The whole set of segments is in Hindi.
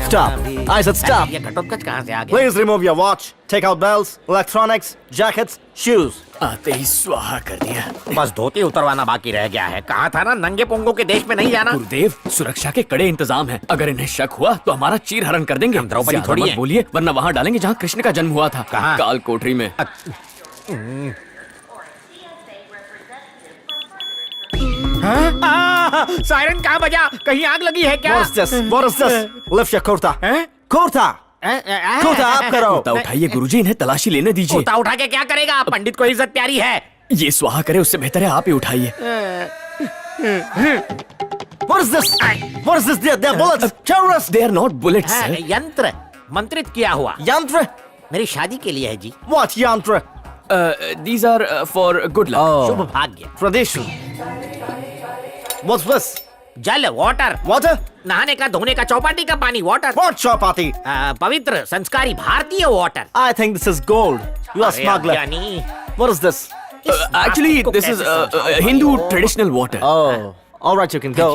Stop. I said stop. ये घटोत्कच कहाँ से आ गया? Please remove your watch. Take out belts, electronics, jackets, shoes. आते ही स्वाहा कर दिया। बस धोती उतरवाना बाकी रह गया है। कहा था ना नंगे पोंगों के देश में नहीं जाना। गुरुदेव, सुरक्षा के कड़े इंतजाम हैं। अगर इन्हें शक हुआ तो हमारा चीर हरण कर देंगे। हम द्रौपदी ज्यादा थोड़ी मत हैं। बोलिए, वरना वहाँ डालेंगे जहाँ कृष्ण का जन्म हुआ था। कहाँ? काल कोठरी में। सायरन कहाँ बजा? कहीं आग लगी है क्या? What is this? What is this? Lift your kurta. Kurta. Kurta up करो. कुर्ता उठाइए गुरुजी, इन्हें तलाशी लेने दीजिए। कुर्ता उठा के क्या करेगा? पंडित को इज्जत प्यारी है। ये स्वाहा करे उससे बेहतर है आप ही उठाइए। What is this? What is this? They're bullets. Terrorists. They are not bullets, हाँ, sir. यंत्र मंत्रित किया हुआ। Yantra. मेरी शादी के लिए है जी। What yantra? These are for good luck. शुभ भाग्य। Tradition. What's this? जल वाटर। Water? नहाने का धोने का चौपाटी का पानी वाटर। What chapati? पवित्र संस्कारी भारतीय water. I think this is gold. You are smuggler. यानी What is this? Actually, this is Hindu traditional water. Oh. All right, you can go.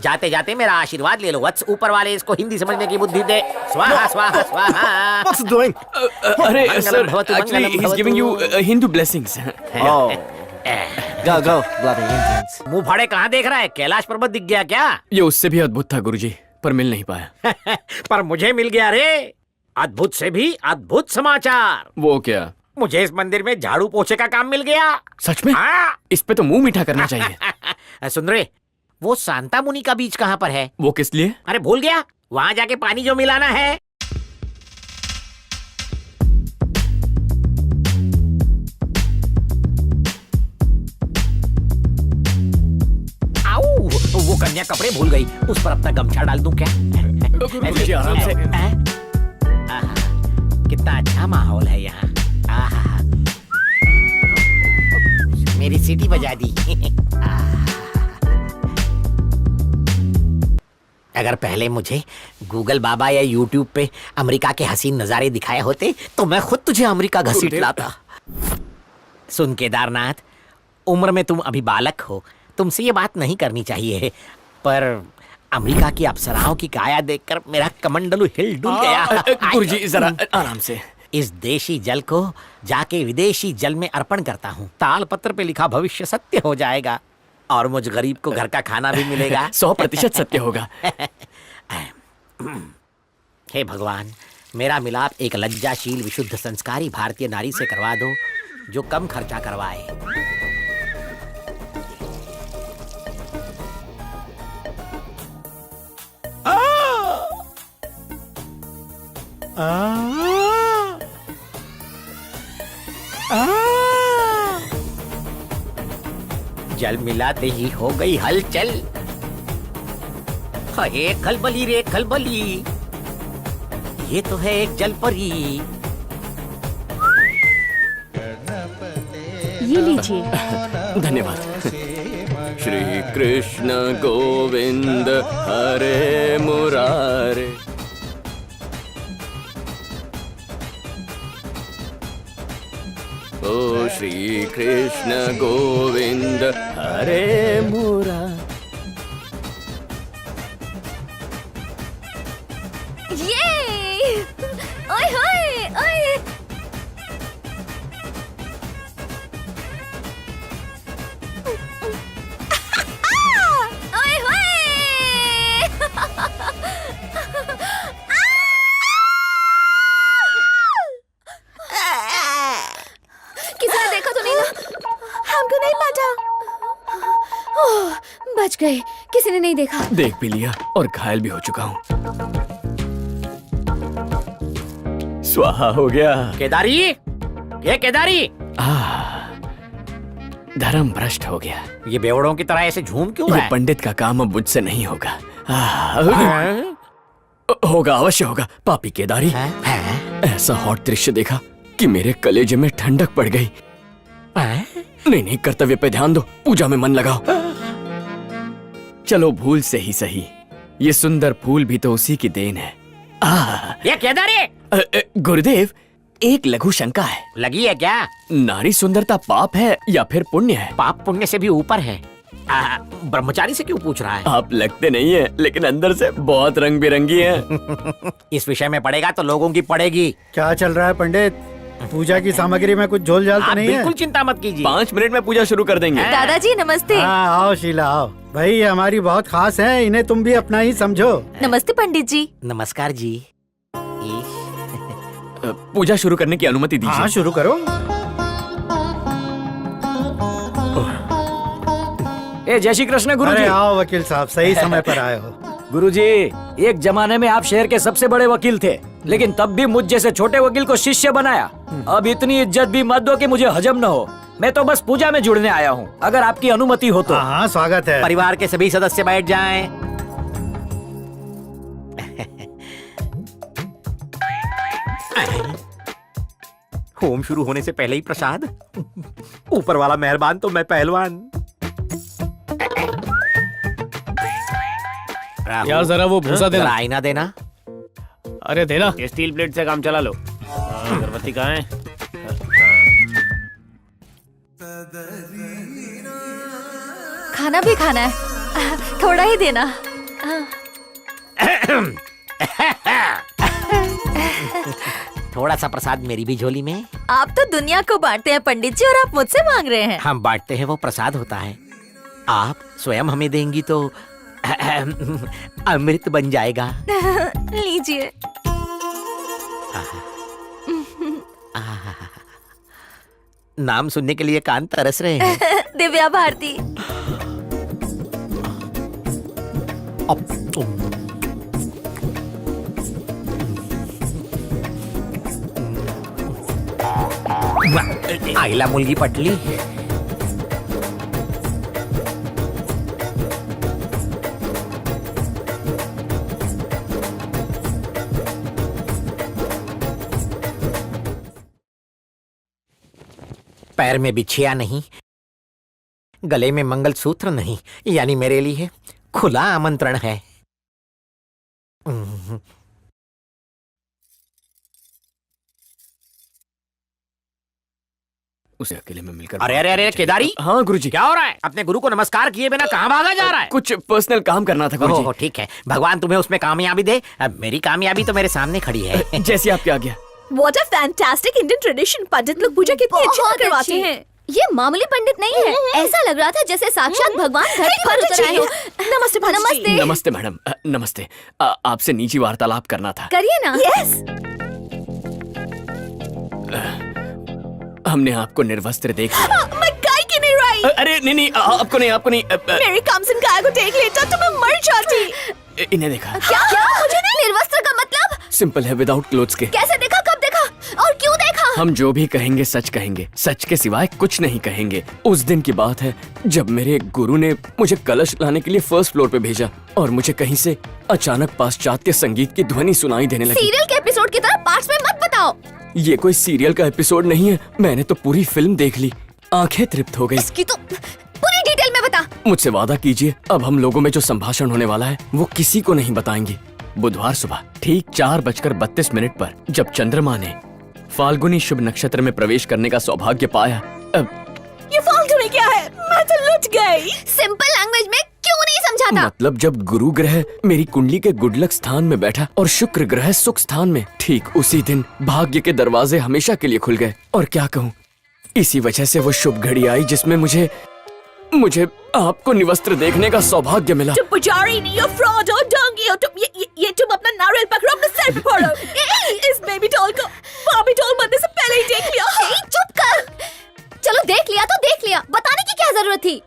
जाते जाते मेरा आशीर्वाद ले लो वत्स। ऊपर वाले इसको हिंदी समझने की बुद्धि दे। स्वाहा स्वाहा स्वाहा। What's it doing? अरे मंगलम sir, भवतु, actually Mangalam he's giving you Hindu blessings. Oh. Go, go, bloody Indians. मुंह फाड़े कहाँ देख रहा है? कैलाश पर्वत दिख गया क्या? ये उससे भी अद्भुत था गुरुजी, पर मिल नहीं पाया। पर मुझे मिल गया रे। अद्भुत से भी अद्भुत समाचार। वो क्या? मुझे इस मंदिर में झाड़ू पोछे का काम मिल गया। सच में? हाँ। इस पे तो मुंह मीठा करना चाहिए। सुन रे, वो सांता मुनि का बीज कहाँ पर है? वो किस लिए? अरे भूल गया? वहाँ जाके पानी जो मिलाना है। आओ, वो कन्या कपड़े भूल गई। उस पर अपना गमछा डाल दूं क्या? गुरुजी, आराम से। आहा, कितना अच्छा माहौल है यहाँ। आहा, मेरी सीटी बजा दी। अगर पहले मुझे गूगल बाबा या यूट्यूब पे अमेरिका के हसीन नजारे दिखाए होते तो मैं खुद तुझे अमेरिका घसीट लाता। सुन केदारनाथ, उम्र में तुम अभी बालक हो, तुमसे ये बात नहीं करनी चाहिए, पर अमेरिका की अप्सराओं की काया देखकर मेरा कमंडलू हिल डुल गया। गुरुजी जरा आराम से। इस देशी जल को जाके विदेशी जल में अर्पण करता हूँ। ताल पत्र पे लिखा भविष्य सत्य हो जाएगा और मुझ गरीब को घर का खाना भी मिलेगा। 100% सत्य होगा। हे भगवान, मेरा मिलाप एक लज्जाशील विशुद्ध संस्कारी भारतीय नारी से करवा दो जो कम खर्चा करवाए। जल मिलाते ही हो गई हलचल। हे खलबली रे खलबली, ये तो है एक जल परी। ये लीजिए। धन्यवाद। श्री कृष्ण गोविंद हरे मुरारे। ओ श्री कृष्ण गोविंद हरे मुरारे। ये ओए होए ओए। ओए होए। किसी ने देखा तो नहीं ना? हमको नहीं पता। ओह, बच गए। किसी ने नहीं देखा। देख भी लिया और घायल भी हो चुका हूँ। स्वाहा हो गया। केदारी, ये केदारी, धर्म भ्रष्ट हो गया। ये बेवड़ों की तरह ऐसे झूम क्यों रहा ये है? पंडित का काम अब मुझसे नहीं होगा। होगा, अवश्य होगा। पापी केदारी, ऐसा हॉट दृश्य देखा कि मेरे कलेजे में ठंडक पड़ गई। नहीं, कर्तव्य पे ध्यान दो, पूजा में मन लगाओ। चलो भूल से ही सही, ये सुंदर फूल भी तो उसी की देन है। ये केदारी, गुरुदेव, एक लघु शंका है। लगी है क्या? नारी सुंदरता पाप है या फिर पुण्य है? पाप पुण्य से भी ऊपर है। ब्रह्मचारी से क्यों पूछ रहा है? आप लगते नहीं है, लेकिन अंदर से बहुत रंग बिरंगी हैं। इस विषय में पढ़ेगा तो लोगों की पड़ेगी। क्या चल रहा है पंडित? पूजा की सामग्री में कुछ झोल झाल तो आप नहीं है? बिल्कुल चिंता मत कीजिए। 5 मिनट में पूजा शुरू कर देंगे। दादाजी नमस्ते। हाँ आओ शीला आओ। भाई ये हमारी बहुत खास है, इन्हें तुम भी अपना ही समझो। नमस्ते पंडित जी। नमस्कार जी। पूजा शुरू करने की अनुमति हाँ दीजिए। शुरू करो। ए जय श्री कृष्ण अरे गुरुजी। आओ वकील साहब, सही समय पर आए हो। गुरुजी, एक जमाने में आप शहर के सबसे बड़े वकील थे, लेकिन तब भी मुझ जैसे छोटे वकील को शिष्य बनाया। अब इतनी इज्जत भी मत दो कि मुझे हजम न हो। मैं तो बस पूजा में जुड़ने आया हूँ, अगर आपकी अनुमति हो तो। हाँ स्वागत है। परिवार के सभी सदस्य बैठ जाएं। होम शुरू होने से पहले ही प्रसाद। ऊपर वाला मेहरबान तो मैं पहलवान। यार जरा वो भूसा देना। जरा आईना देना। अरे देना। ये स्टील प्लेट से काम चला लो। अगरबत्ती कहाँ है? खाना भी खाना है, थोड़ा ही देना। थोड़ा सा प्रसाद मेरी भी झोली में। आप तो दुनिया को बांटते हैं पंडित जी, और आप मुझसे मांग रहे हैं। हम बांटते हैं वो प्रसाद होता है, आप स्वयं हमें देंगी तो अमृत बन जाएगा। लीजिए। नाम सुनने के लिए कान तरस रहे हैं। दिव्या भारती। आईला मुलगी पटली। पैर में बिछिया नहीं, गले में मंगलसूत्र नहीं, यानी मेरे लिए खुला आमंत्रण है। उसे अकेले में मिलकर। अरे अरे अरे केदारी, हाँ गुरुजी। क्या हो रहा है? अपने गुरु को नमस्कार किए बिना कहाँ भागा जा रहा है? कुछ पर्सनल काम करना था गुरुजी। ओह ठीक है, भगवान तुम्हें उसमें कामयाबी दे। अब मेरी कामयाबी तो मेरे सामने खड़ी है। जैसी आपके आ गया। What a fantastic Indian tradition! पंडित लोग पूजा कितनी अच्छी से करवाते हैं। ये मामूली पंडित नहीं है, ऐसा लग रहा था जैसे साक्षात भगवान धरती पर उतर आए हो। नमस्ते नमस्ते। नमस्ते मैडम, नमस्ते। आपसे निजी वार्तालाप करना था। करिए ना। यस। हमने आपको निर्वस्त्र देख लिया। मैं गाय की नहीं रही। अरे नहीं, आपको नहीं। मेरी कमसिन गाय को देख लेता तो मैं मर जाती। इन्हें देखा। क्या मुझे नहीं? निर्वस्त्र का मतलब? सिंपल है, विदाउट क्लोथ्स के। कैसे देखा, कब देखा और क्यों देखा? हम जो भी कहेंगे सच कहेंगे, सच के सिवाय कुछ नहीं कहेंगे। उस दिन की बात है जब मेरे गुरु ने मुझे कलश लाने के लिए फर्स्ट फ्लोर पे भेजा और मुझे कहीं से अचानक पाश्चात्य संगीत की ध्वनि सुनाई देने लगी। सीरियल के एपिसोड की तरह पार्ट्स में मत बताओ। ये कोई सीरियल का एपिसोड नहीं है, मैंने तो पूरी फिल्म देख ली। आंखें तृप्त हो गई। इसकी तो पूरी डिटेल में बता। मुझसे वादा कीजिए, अब हम लोगों में जो संभाषण होने वाला है वो किसी को नहीं बताएंगे। बुधवार सुबह ठीक 4:32 पर जब चंद्रमा ने फाल्गुनी शुभ नक्षत्र में प्रवेश करने का सौभाग्य पाया। अब ये फाल्गुनी क्या है? मैं तो लुट गई। सिंपल लैंग्वेज में क्यों नहीं समझाता? मतलब जब गुरु ग्रह मेरी कुंडली के गुडलक स्थान में बैठा और शुक्र ग्रह सुख स्थान में, ठीक उसी दिन भाग्य के दरवाजे हमेशा के लिए खुल गए। और क्या कहूँ, इसी वजह से वो शुभ घड़ी आई जिसमें मुझे आपको निवस्त्र देखने का सौभाग्य मिला। तुम पुजारी नहीं हो, फ्रॉड हो, डोंगी हो तुम। ये तुम अपना नारियल पकड़ो, अपने सर पे फोड़ो। इस बेबी डॉल को बॉबी डॉल बनने से पहले ही देख लिया। चुप कर। चलो देख लिया तो देख लिया, बताने की क्या जरूरत थी?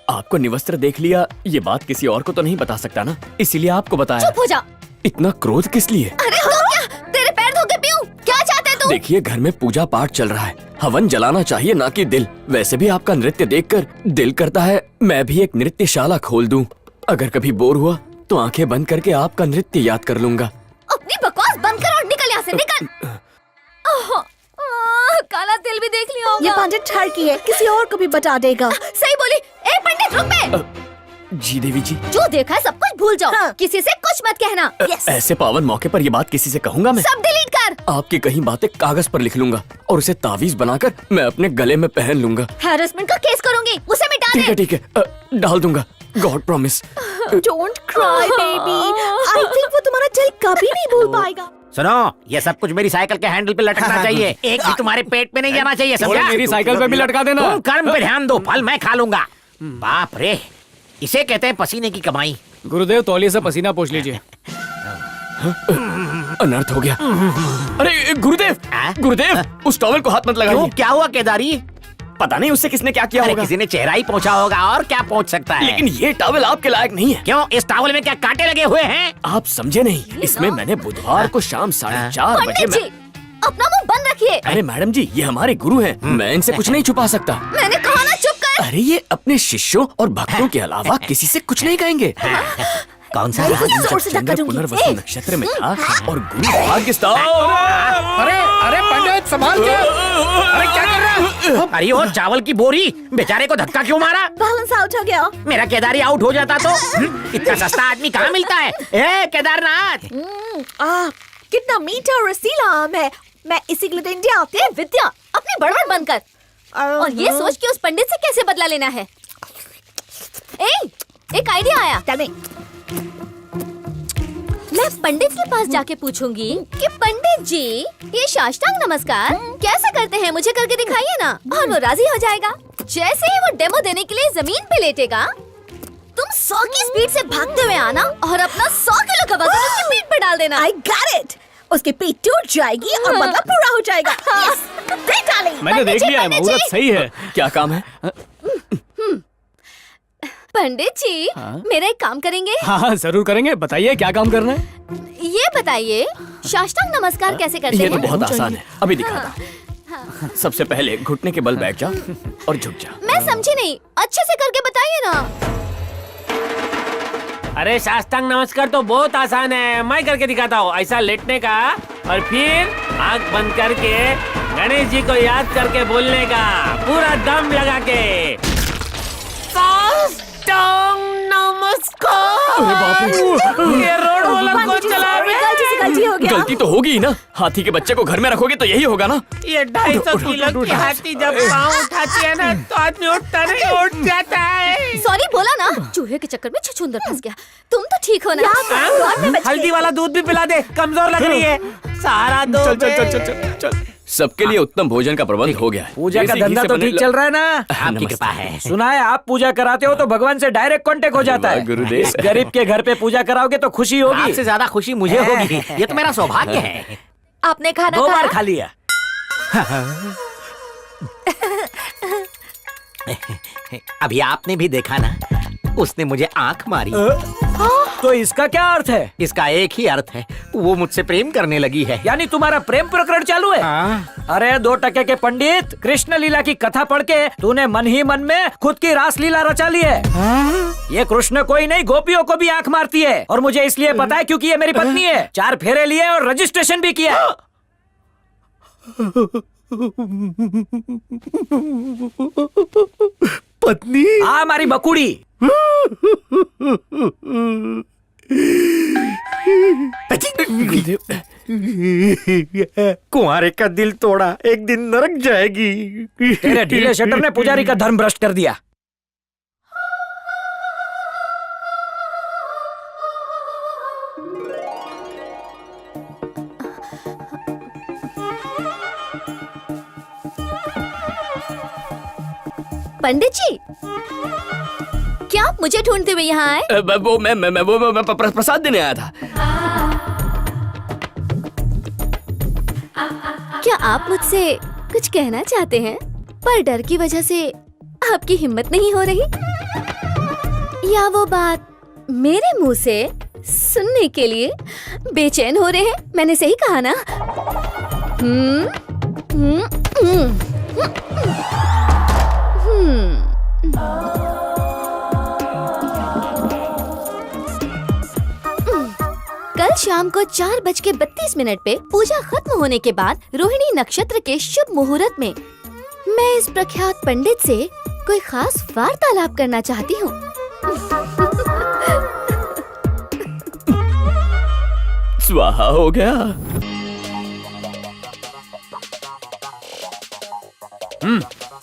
आपको निवस्त्र देख लिया, ये बात किसी और को तो नहीं बता सकता ना, इसीलिए आपको बताया। चुप हो जा। इतना क्रोध किस लिए? अरे तो क्या, तेरे पैर धो के पीऊं? क्या चाहते तुम? देखिए घर में पूजा पाठ चल रहा है, हवन जलाना चाहिए ना कि दिल। वैसे भी आपका नृत्य देखकर दिल करता है मैं भी एक नृत्यशाला खोल दूं। अगर कभी बोर हुआ तो आंखें बंद करके आपका नृत्य याद कर लूंगा। अपनी बकवास बंद कर और निकल यहाँ से, निकल। काला तिल भी देख लिया होगा। ये पंडित ठरकी है, किसी और को भी बता देगा। सही बोली। ए पंडित रुक बे। जी देवी जी। जो देखा है सब कुछ भूल जाओ। हाँ। किसी से कुछ मत कहना। ऐसे पावन मौके पर ये बात किसी से कहूंगा मैं? सब डिलीट कर। आपकी कहीं बातें कागज पर लिख लूंगा और उसे तावीज बनाकर मैं अपने गले में पहन लूंगा। हैरेसमेंट का केस करूंगी, उसे मिटा दे। ठीक है डाल दूंगा, God promise. Don't cry, baby. I think वो तुम्हारा दिल कभी नहीं भूल पाएगा। सुनो, ये सब कुछ मेरी साइकिल के हैंडल पे लटकना चाहिए, एक भी तुम्हारे पेट पे नहीं जाना चाहिए, समझा? मेरी साइकिल पे भी लटका देना। तुम कर्म पे ध्यान दो, फल मैं खा लूंगा। बाप रे, इसे कहते हैं पसीने की कमाई। गुरुदेव तौलिए से पसीना पोंछ लीजिए। अनर्थ हो गया। अरे गुरुदेव, गुरुदेव, उस टॉवल को हाथ मत क्यों, लगाइए। क्या हुआ केदारी? पता नहीं उससे किसने क्या किया अरे होगा। किसी ने चेहरा ही पहुंचा होगा, और क्या पहुंच सकता है? लेकिन ये टॉवल आपके लायक नहीं है। क्यों, इस टॉवल में क्या कांटे लगे हुए हैं? आप समझे नहीं, इसमें मैंने बुधवार को शाम 4:30 बजे पंडित जी, अपना मुंह बंद रखिए। अरे मैडम जी, ये हमारे गुरु हैं, मैं इनसे कुछ नहीं छुपा सकता। मैंने कहा ना, चुप कर। अरे ये अपने शिष्यों और भक्तों के अलावा किसी से कुछ नहीं कहेंगे। कौन सा? जोर से धक्का दूंगी। पुनर्वसु नक्षत्र में था और गुरु भाग्य अरे अरे पंडित संभाल के। अरे क्या कर रहा है? अरे वो चावल की बोरी, बेचारे को धक्का क्यों मारा? बैलेंस आउट हो गया। मेरा केदारी आउट हो जाता तो इतना सस्ता आदमी कहाँ मिलता है? ए केदारनाथ, कितना मीठा और रसीला आम है। मैं इसीलिए तो इंडिया आते हैं। विद्या, अपनी बड़बड़ बंद कर और ये सोच कि उस पंडित से कैसे बदला लेना है। एक आइडिया आया। मैं पंडित के पास जाके पूछूंगी कि पंडित जी, ये साष्टांग नमस्कार कैसे करते हैं, मुझे करके दिखाइए ना। और वो राजी हो जाएगा। जैसे ही वो डेमो देने के लिए जमीन पे लेटेगा, तुम 100 की स्पीड से भागते हुए आना और अपना 100 किलो का वजन उसकी पीठ पे डाल देना। I got it. उसकी पीठ टूट जाएगी और मतलब पूरा हो जाएगा। Yes. Great, darling. मैंने देख लिया है, मुहूर्त सही है। क्या काम है? पंडित जी, मेरा एक काम करेंगे? हाँ जरूर करेंगे, बताइए क्या काम करना है। ये बताइए, साष्टांग नमस्कार कैसे करते ये तो हैं? बहुत आसान है, अभी दिखाता हूँ। सबसे पहले घुटने के बल बैठ जाओ और झुक जाओ। मैं समझी नहीं, अच्छे से करके बताइए ना। अरे साष्टांग नमस्कार तो बहुत आसान है, मैं करके दिखाता हूँ। ऐसा लेटने का और फिर आंख बंद करके गणेश जी को याद करके बोलने का, पूरा दम लगा के। साष्टांग नमस्कार। अरे बाप रे, ये रोड रोलर को चला रहे हैं। गलती से गलती हो गया। गलती तो होगी ही ना। हाथी के बच्चे को घर में रखोगे तो यही होगा ना। ये 250 किलो की हाथी जब पाँव उठाती है ना, तो आदमी उठता नहीं, उठ जाता है। सॉरी बोला ना, चूहे के चक्कर में छछूंदर फंस गया। तुम तो ठीक हो ना? हल्दी वाला दूध भी पिला दे, कमजोर लग रही है। सारा दो चल चल चल चल चल चल। सबके लिए उत्तम भोजन का प्रबंध हो गया है। पूजा का देसी घी धंधा से तो बने ठीक चल रहा है ना? आपकी नमस्ते। कृपा है। सुना है आप पूजा कराते हो तो भगवान से डायरेक्ट कांटेक्ट हो जाता है। गुरुदेव। इस गरीब के घर पे पूजा कराओगे तो खुशी होगी। आपसे ज्यादा खुशी मुझे होगी, ये तो मेरा सौभाग्य है। आपने खाना 2 बार खाया? खा लिया। अभी आपने भी देखा ना, उसने मुझे आंख मारी। तो इसका क्या अर्थ है? इसका एक ही अर्थ है, वो मुझसे प्रेम करने लगी है। यानी तुम्हारा प्रेम प्रकरण चालू है? अरे 2 टके के पंडित, कृष्ण लीला की कथा पढ़ के तूने मन ही मन में खुद की रास लीला रचा ली है। ये कृष्ण कोई नहीं, गोपियों को भी आंख मारती है। और मुझे इसलिए पता है क्योंकि ये मेरी पत्नी है। 4 फेरे लिए और रजिस्ट्रेशन भी किया। पत्नी? हाँ, हमारी बकुड़ी। कुंवारे का दिल तोड़ा, एक दिन नरक जाएगी। तेरे ढीले शटर ने पुजारी का धर्म भ्रष्ट कर दिया। पंडित जी, क्या आप मुझे ढूंढते हुए यहाँ आए? मैं प्रसाद देने आया था। क्या आप मुझसे कुछ कहना चाहते हैं, पर डर की वजह से आपकी हिम्मत नहीं हो रही, या वो बात मेरे मुंह से सुनने के लिए बेचैन हो रहे हैं? मैंने सही कहा ना? कल शाम को 4:32 पे पूजा खत्म होने के बाद रोहिणी नक्षत्र के शुभ मुहूर्त में मैं इस प्रख्यात पंडित से कोई खास वार्तालाप करना चाहती हूँ। स्वाहा हो गया।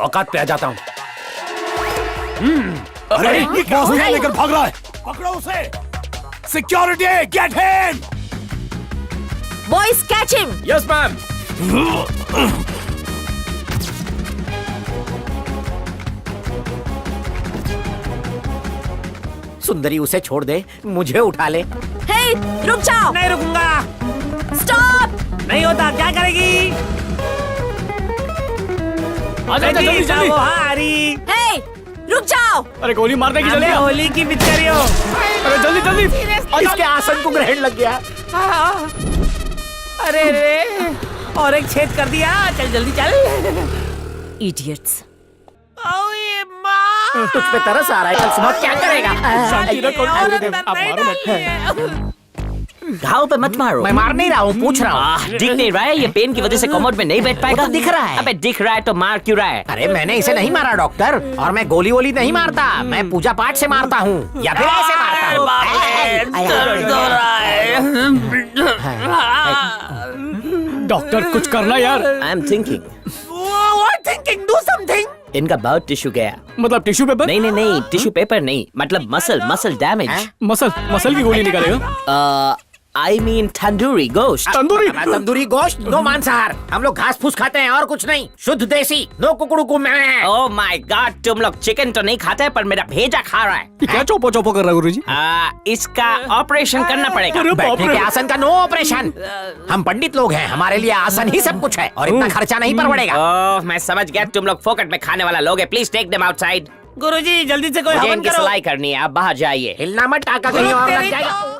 औकात पे आ जाता हूँ। अरे ये क्या लेकर भाग रहा है? पकड़ो उसे। Security get him. Boys catch him. Yes ma'am. सुंदरी उसे छोड़ दे, मुझे उठा ले। हे रुक जाओ। नहीं रुकूंगा। स्टॉप। नहीं होता, क्या करेगी? आजा बेटी, जल्दी जल्दी। वो आ रही। हे रुक जाओ। अरे गोली मार देगी जल्दी। अबे होली की पिचकारी हो। अरे जल्दी जल्दी। इसके आसन को ग्रहण लग गया। अरे रे, और एक छेद कर दिया। चल जल्दी चल। इडियट्स। ओए माँ। तुझ पे तरस आ रहा है, कल सुबह क्या करेगा? शांति रखो। आप मारो मत। घाव पे मत मारो। मैं मार नहीं रहा हूँ, पूछ रहा हूँ। दिख नहीं रहा है, ये पेन की वजह से कमोड में नहीं बैठ पाएगा। वो तो दिख रहा है। अबे दिख रहा है तो मार क्यों रहा है? अरे मैंने इसे नहीं मारा डॉक्टर, और मैं गोली वोली नहीं मारता, मैं पूजा पाठ से मारता हूँ या फिर ऐसे मारता हूँ। दर्द हो रहा है। डॉक्टर कुछ करना यार। I am thinking. What thinking? Do something. इनका बहुत टिश्यू गया। मतलब टिश्यू पेपर? नहीं नहीं नहीं, टिश्यू पेपर नहीं, मतलब मसल डैमेज। मसल की गोली निकालेगा। आई मीन तंदूरी गोश्त। तंदूरी। तंदूरी गोश्त, नो मांसाहार। हम लोग घास फूस खाते हैं और कुछ नहीं, शुद्ध देसी, नो कुकड़ू को मैं। ओह माय गॉड, तुम लोग चिकन तो नहीं खाते पर मेरा भेजा खा रहा है। ये क्या चोपो चोपो कर रहा है गुरुजी? इसका ऑपरेशन करना पड़ेगा। बैठने के आसन का नो ऑपरेशन। हम पंडित लोग हैं, हमारे लिए आसन ही सब कुछ है और इतना खर्चा नहीं पर पड़ेगा। ओह मैं समझ गया, तुम लोग फोकट में खाने वाला लोग हैं। Please take them outside. Guruji जल्दी से कोई मुझे हवन इनकी करो। सिलाई करनी है, आप बाहर जाइए। हिलना मत, टाका कहीं और लग जाएगा।